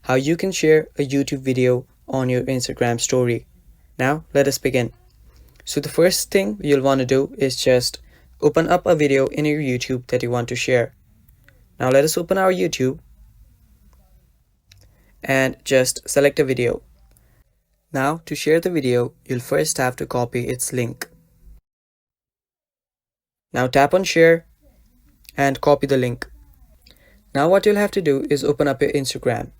how you can share a YouTube video on your Instagram story. Now let us begin. So the first thing you'll want to do is just open up a video in your YouTube that you want to share. Now let us open our YouTube and just select a video. Now to share the video, you'll first have to copy its link. Now tap on share and copy the link. Now what you'll have to do is open up your Instagram.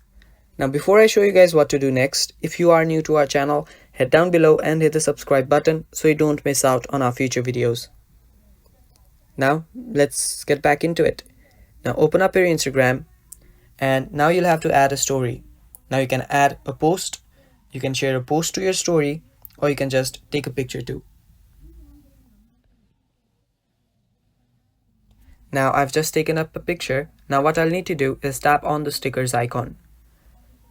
Now before I show you guys what to do next, if you are new to our channel, head down below and hit the subscribe button so you don't miss out on our future videos. Now let's get back into it. Now open up your Instagram and now you'll have to add a story. Now you can add a post, you can share a post to your story, or you can just take a picture too. Now I've just taken up a picture. Now what I'll need to do is tap on the stickers icon.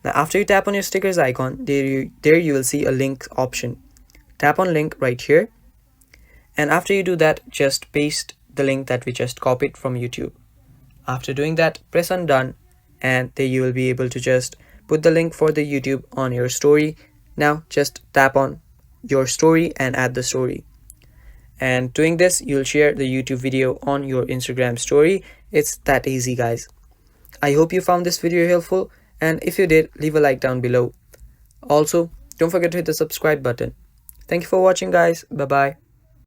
Now after you tap on your stickers icon, there you will see a link option. Tap on link right here. And after you do that, just paste the link that we just copied from YouTube. After doing that, press on done and there you will be able to just put the link for the YouTube on your story. Now just tap on your story and add the story. And doing this, you'll share the YouTube video on your Instagram story. It's that easy, guys. I hope you found this video helpful, and if you did, leave a like down below. Also, don't forget to hit the subscribe button. Thank you for watching, guys. Bye bye.